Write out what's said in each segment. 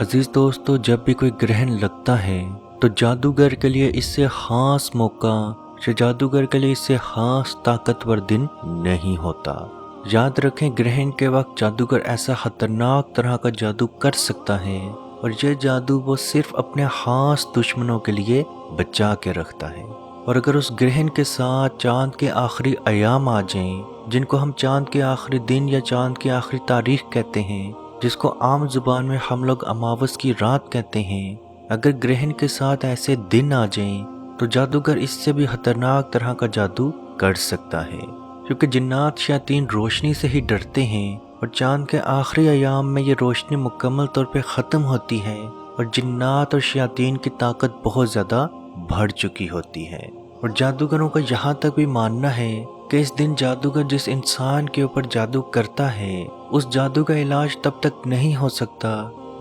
अजीज दोस्तों, जब भी कोई ग्रहण लगता है तो जादूगर के लिए इससे खास मौका या जादूगर के लिए इससे खास ताकतवर दिन नहीं होता। याद रखें, ग्रहण के वक्त जादूगर ऐसा खतरनाक तरह का जादू कर सकता है और यह जादू वो सिर्फ अपने खास दुश्मनों के लिए बचा के रखता है। और अगर उस ग्रहण के साथ चांद के आखिरी अयाम आ जाएं, जिनको हम चांद के आखिरी दिन या चांद की आखिरी तारीख कहते हैं, जिसको आम जुबान में हम लोग अमावस की रात कहते हैं, अगर ग्रहण के साथ ऐसे दिन आ जाएं तो जादूगर इससे भी खतरनाक तरह का जादू कर सकता है। क्योंकि जिन्नात शैतान रोशनी से ही डरते हैं और चांद के आखिरी अयाम में ये रोशनी मुकम्मल तौर पे ख़त्म होती है और जिन्नात और शैतान की ताकत बहुत ज़्यादा बढ़ चुकी होती है। और जादूगरों का यहाँ तक भी मानना है कि इस दिन जादूगर जिस इंसान के ऊपर जादू करता है उस जादू का इलाज तब तक नहीं हो सकता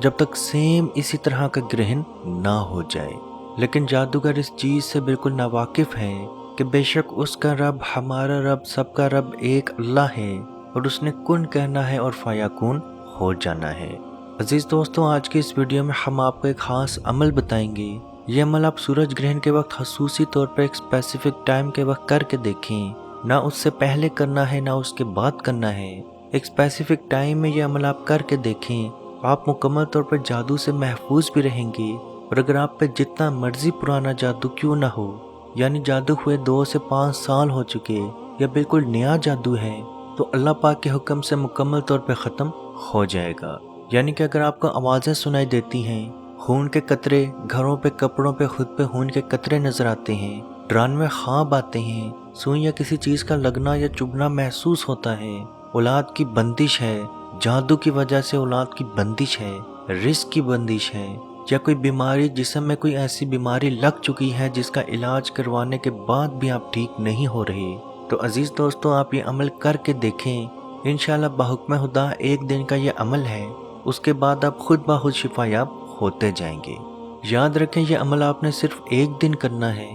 जब तक सेम इसी तरह का ग्रहण ना हो जाए। लेकिन जादूगर इस चीज़ से बिल्कुल नावाकिफ है कि बेशक उसका रब, हमारा रब, सबका रब एक अल्लाह है और उसने कुन कहना है और फयाकुन हो जाना है। अजीज दोस्तों, आज की इस वीडियो में हम आपको एक खास अमल बताएंगे। ये अमल आप सूरज ग्रहण के वक्त खसूसी तौर पर एक स्पेसिफिक टाइम के वक्त करके देखें। ना उससे पहले करना है ना उसके बाद करना है। एक स्पेसिफिक टाइम में ये अमल आप करके देखें। आप मुकम्मल तौर पर जादू से महफूज भी रहेंगे। और अगर आप पे जितना मर्जी पुराना जादू क्यों ना हो, यानी जादू हुए 2 से 5 साल हो चुके या बिल्कुल नया जादू है, तो अल्लाह पाक के हुक्म से मुकम्मल तौर पर ख़त्म हो जाएगा। यानी कि अगर आपको आवाज़ें सुनाई देती हैं, खून के कतरे घरों पे, कपड़ों पे, खुद पे खून के कतरे नजर आते हैं, डरावने ख्वाब आते हैं, सुई या किसी चीज़ का लगना या चुभना महसूस होता है, औलाद की बंदिश है, जादू की वजह से औलाद की बंदिश है, रिस्क की बंदिश है, या कोई बीमारी, जिस्म में कोई ऐसी बीमारी लग चुकी है जिसका इलाज करवाने के बाद भी आप ठीक नहीं हो रहे, तो अजीज़ दोस्तों, आप ये अमल करके देखें। इंशाल्लाह बाहुक्म खुदा एक दिन का ये अमल है, उसके बाद आप खुद ब खुद शिफायाब होते जाएंगे। याद रखें, यह अमल आपने सिर्फ एक दिन करना है।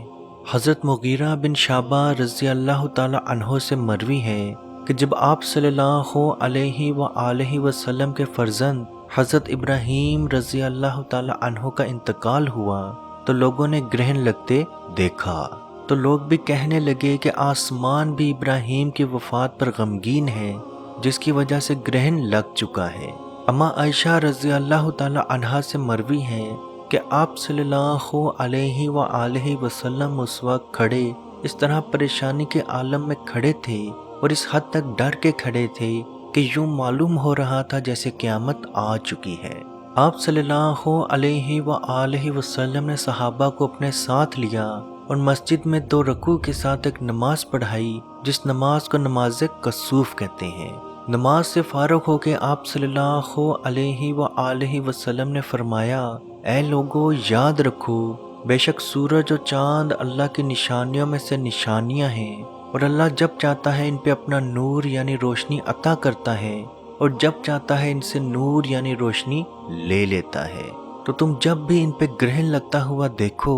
हज़रत मुगीरा बिन शाबा रज़ी अल्लाह ताला अन्हो से मरवी है कि जब आप सल्लल्लाहु अलैहि व आलिहि वसल्लम के फर्जंद हज़रत इब्राहीम रज़ी अल्लाह ताला अन्हो का इंतकाल हुआ तो लोगों ने ग्रहण लगते देखा। तो लोग भी कहने लगे कि आसमान भी इब्राहीम की वफ़ात पर गमगीन है, जिसकी वजह से ग्रहण लग चुका है। अम्मा आयशा रज़ी अल्लाह ताला अन्हा से मरवी है कि आप सल्लल्लाहु अलैहि व आलिहि वसल्लम उस वक्त खड़े इस तरह परेशानी के आलम में खड़े थे और इस हद तक डर के खड़े थे कि यूं मालूम हो रहा था जैसे क़यामत आ चुकी है। आप सल्लल्लाहु अलैहि व आलिहि वसल्लम ने सहाबा को अपने साथ लिया और मस्जिद में 2 रकू के साथ एक नमाज पढ़ाई, जिस नमाज को नमाज कसूफ कहते हैं। नमाज से फारुग होकर आप सल्लल्लाहु अलैहि व आलिहि वसल्लम ने फरमाया, ऐ लोगो, याद रखो, बेशक सूरज और चांद अल्लाह की निशानियों में से निशानियां हैं और अल्लाह जब चाहता है इन पे अपना नूर यानी रोशनी अता करता है और जब चाहता है इनसे नूर यानी रोशनी ले लेता है। तो तुम जब भी इन पे ग्रहण लगता हुआ देखो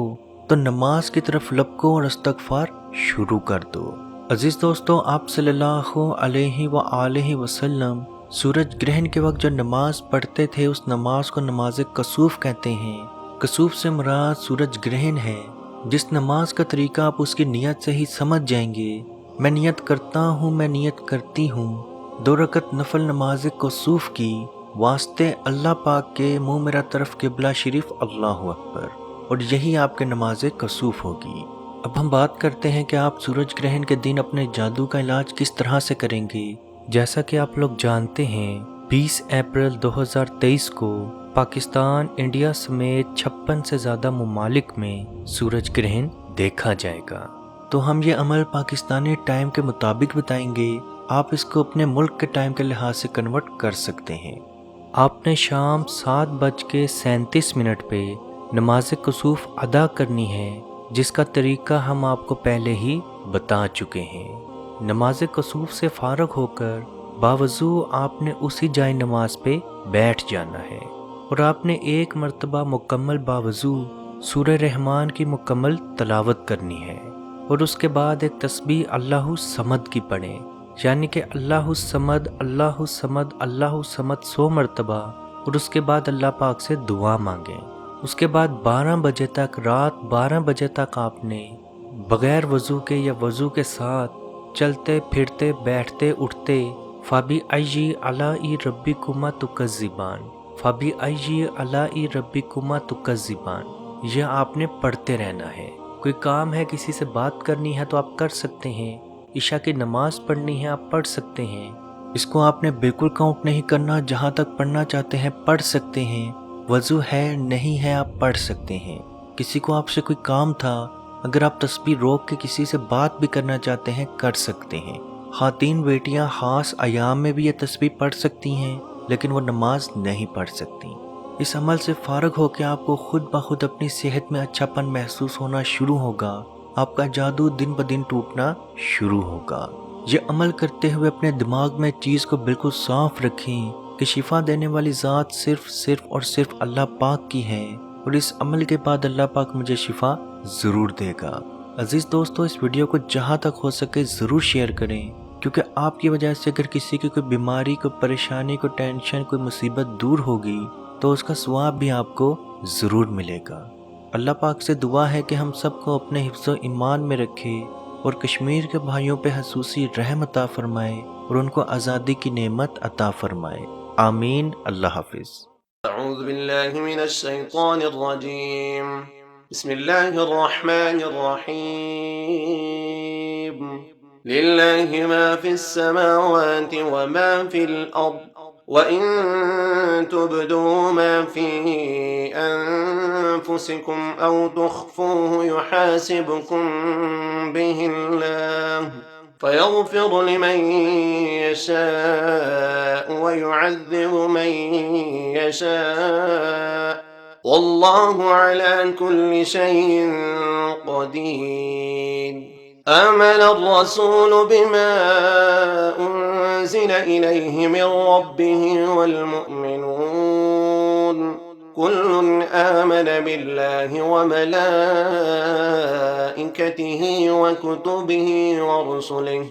तो नमाज की तरफ लपको और इस्तगफार शुरू कर दो। अजीज दोस्तों, आप सल्लल्लाहु अलैहि व आलिहि वसल्लम सूरज ग्रहण के वक्त जो नमाज पढ़ते थे उस नमाज को नमाज कसूफ कहते हैं। कसूफ से मुराद सूरज ग्रहण है। जिस नमाज का तरीका आप उसकी नियत से ही समझ जाएंगे। मैं नियत करता हूँ, मैं नियत करती हूँ 2 रकत नफल नमाज कसूफ की वास्ते अल्लाह पाक के, मुँह मेरा तरफ किबला शरीफ, अल्लाहु अकबर, और यही आपके नमाज कसूफ होगी। अब हम बात करते हैं कि आप सूरज ग्रहण के दिन अपने जादू का इलाज किस तरह से करेंगे। जैसा कि आप लोग जानते हैं, 20 अप्रैल 2023 को पाकिस्तान, इंडिया समेत 56 से ज़्यादा ममालिक में सूरज ग्रहण देखा जाएगा। तो हम ये अमल पाकिस्तानी टाइम के मुताबिक बताएंगे। आप इसको अपने मुल्क के टाइम के लिहाज से कन्वर्ट कर सकते हैं। आपने शाम 7:37 पे नमाज कसूफ अदा करनी है, जिसका तरीका हम आपको पहले ही बता चुके हैं। नमाज कसूफ से फारग होकर बावजू आपने उसी जाए नमाज पे बैठ जाना है और आपने 1 मरतबा मुकम्मल बावजू सूरह रहमान की मुकम्मल तलावत करनी है और उसके बाद एक तस्बीह अल्लाहु समद की पढ़ें, यानी कि अल्लाहु समद, अल्लाहु समद, अल्लाहु समद 100 मरतबा اور اس کے بعد اللہ پاک سے دعا مانگیں۔ اس کے بعد 12 بجے تک، رات 12 بجے تک آپ نے بغیر وضو کے یا وضو کے ساتھ چلتے پھرتے بیٹھتے اٹھتے فبی ای علائی ربکما تکذبان، فبی ای علائی ربکما تکذبان، یہ آپ نے پڑھتے رہنا ہے۔ کوئی کام ہے، کسی سے بات کرنی ہے تو آپ کر سکتے ہیں، عشاء کی نماز پڑھنی ہے آپ پڑھ سکتے ہیں، اس کو آپ نے بالکل کاؤنٹ نہیں کرنا، جہاں تک پڑھنا چاہتے ہیں پڑھ سکتے ہیں، وضو ہے نہیں ہے آپ پڑھ سکتے ہیں۔ کسی کو آپ سے کوئی کام تھا، اگر آپ تسبیح روک کے کسی سے بات بھی کرنا چاہتے ہیں کر سکتے ہیں۔ خواتین بیٹیاں خاص ایام میں بھی یہ تسبیح پڑھ سکتی ہیں، لیکن وہ نماز نہیں پڑھ سکتی۔ اس عمل سے فارغ ہو کے آپ کو خود بخود اپنی صحت میں اچھا پن محسوس ہونا شروع ہوگا، آپ کا جادو دن بدن ٹوٹنا شروع ہوگا۔ یہ عمل کرتے ہوئے اپنے دماغ میں چیز کو بالکل صاف رکھیں کہ شفا دینے والی ذات صرف اور صرف اللہ پاک کی ہے، اور اس عمل کے بعد اللہ پاک مجھے شفا ضرور دے گا۔ عزیز دوستو، اس ویڈیو کو جہاں تک ہو سکے ضرور شیئر کریں، کیونکہ آپ کی وجہ سے اگر کسی کی کوئی بیماری، کوئی پریشانی، کوئی ٹینشن، کوئی مصیبت دور ہوگی تو اس کا ثواب بھی آپ کو ضرور ملے گا۔ اللہ پاک سے دعا ہے کہ ہم سب کو اپنے حفظ و ایمان میں رکھے اور کشمیر کے بھائیوں پہ خصوصی رحم عطا فرمائے اور ان کو آزادی کی نعمت عطا فرمائے۔ آمین۔ اللہ حافظ۔ اعوذ باللہ من الشیطان الرجیم، بسم اللہ الرحمن الرحیم، للہ ما فی السماوات وما فی الارض وَإِن تُبْدُوا مَا فِي أَنفُسِكُمْ أَوْ تُخْفُوهُ يُحَاسِبْكُم بِهِ اللَّهُ فَيَغْفِرُ لِمَن يَشَاءُ وَيُعَذِّبُ مَن يَشَاءُ وَاللَّهُ عَلَى كُلِّ شَيْءٍ قَدِيرٌ۔ آمن الرسول بما أنزل إليه من ربه والمؤمنون كل آمن بالله وملائكته وكتبه ورسله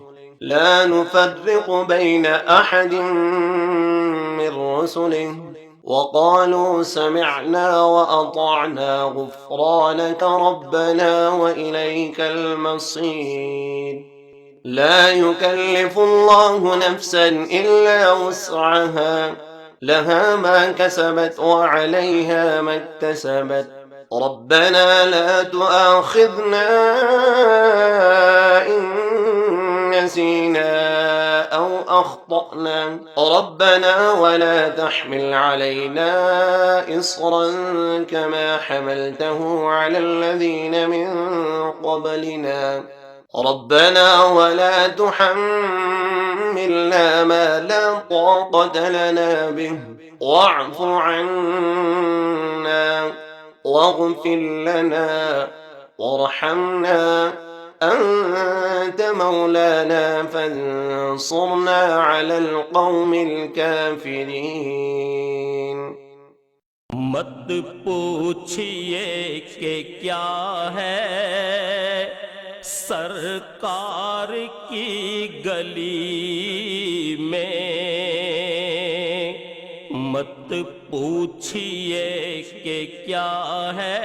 لا نفرق بين أحد من رسله وقالوا سمعنا وأطعنا غفرانك ربنا وإليك المصير۔ لا يكلف الله نفسا إلا وسعها، لها ما كسبت وعليها ما اكتسبت، ربنا لا تؤاخذنا إن نسينا أو أخطأنا، ربنا ولا تحمل علينا إصرا كما حملته على الذين من قبلنا، ربنا ولا تحملنا ما لا طاقة لنا به، واعف عنا واغفر لنا وارحمنا أنت مولانا فانصرنا على القوم الكافرين۔ مت پوچھئے کہ کیا ہے سرکار کی گلی میں، مت پوچھئے کہ کیا ہے